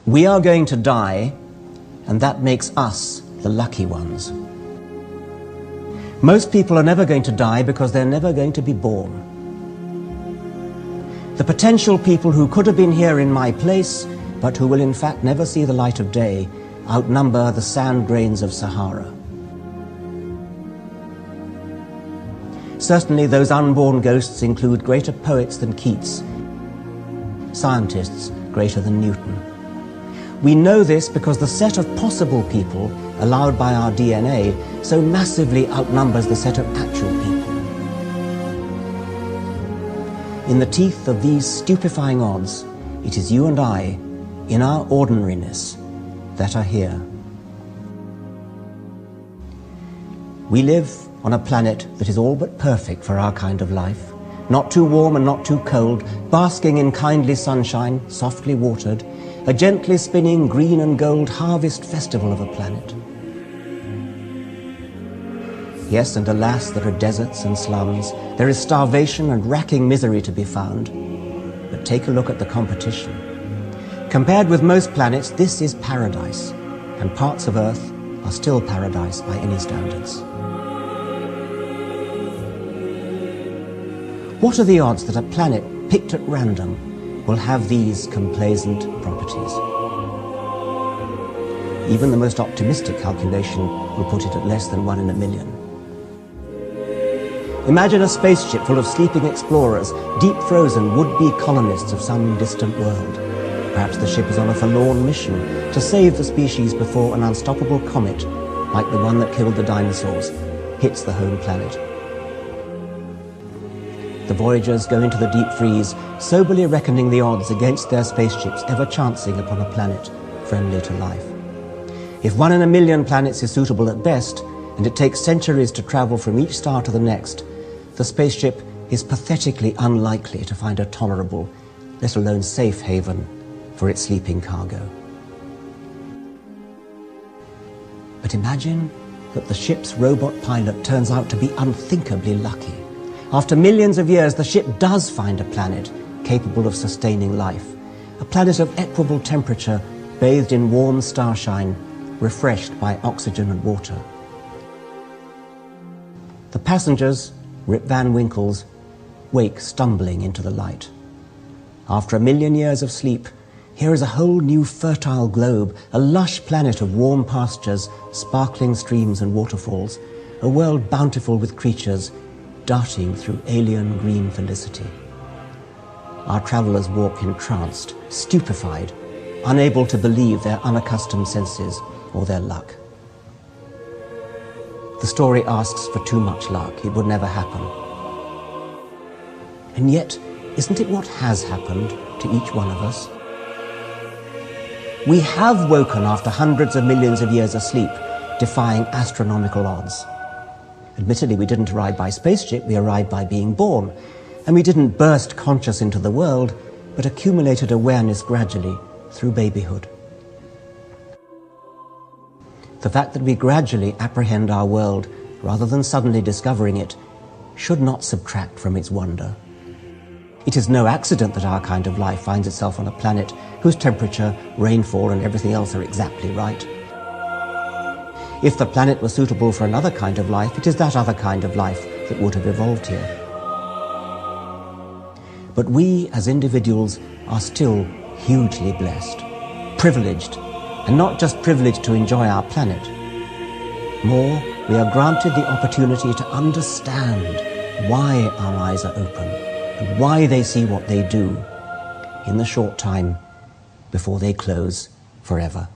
We are going to die, and that makes us the lucky ones. Most people are never going to die because they're never going to be born. The potential people who could have been here in my place, but who will in fact never see the light of day, outnumber the sand grains of Sahara. Certainly those unborn ghosts include greater poets than Keats, scientists greater than Newton. We know this because the set of possible people allowed by our DNA so massively outnumbers the set of actual people. In the teeth of these stupefying odds, it is you and I, in our ordinariness, that are here. We live on a planet that is all but perfect for our kind of life, not too warm and not too cold, basking in kindly sunshine, softly watered, a gently spinning green and gold harvest festival of a planet. Yes, and alas, there are deserts and slums, there is starvation and racking misery to be found. But take a look at the competition. Compared with most planets, this is paradise, and parts of Earth are still paradise by any standards. What are the odds that a planet picked at random will have these complacent properties? Even the most optimistic calculation will put it at less than 1 in a million. Imagine a spaceship full of sleeping explorers, deep-frozen would-be colonists of some distant world. Perhaps the ship is on a forlorn mission to save the species before an unstoppable comet, like the one that killed the dinosaurs, hits the home planet. The voyagers go into the deep freeze, soberly reckoning the odds against their spaceships ever chancing upon a planet friendly to life. If 1 in a million planets is suitable at best, and it takes centuries to travel from each star to the next, the spaceship is pathetically unlikely to find a tolerable, let alone safe haven for its sleeping cargo. But imagine that the ship's robot pilot turns out to be unthinkably lucky. After millions of years, the ship does find a planet capable of sustaining life, a planet of equable temperature, bathed in warm starshine, refreshed by oxygen and water. The passengers, Rip Van Winkles, wake stumbling into the light. After 1 million years of sleep, here is a whole new fertile globe, a lush planet of warm pastures, sparkling streams and waterfalls, a world bountiful with creatures darting through alien green felicity. Our travelers walk entranced, stupefied, unable to believe their unaccustomed senses or their luck. The story asks for too much luck. It would never happen. And yet, isn't it what has happened to each one of us? We have woken after hundreds of millions of years of sleep, defying astronomical odds. Admittedly, we didn't arrive by spaceship, we arrived by being born. And we didn't burst conscious into the world, but accumulated awareness gradually through babyhood. The fact that we gradually apprehend our world, rather than suddenly discovering it, should not subtract from its wonder. It is no accident that our kind of life finds itself on a planet whose temperature, rainfall, and everything else are exactly right. If the planet was suitable for another kind of life, it is that other kind of life that would have evolved here. But we, as individuals, are still hugely blessed, privileged, and not just privileged to enjoy our planet. More, we are granted the opportunity to understand why our eyes are open and why they see what they do in the short time before they close forever.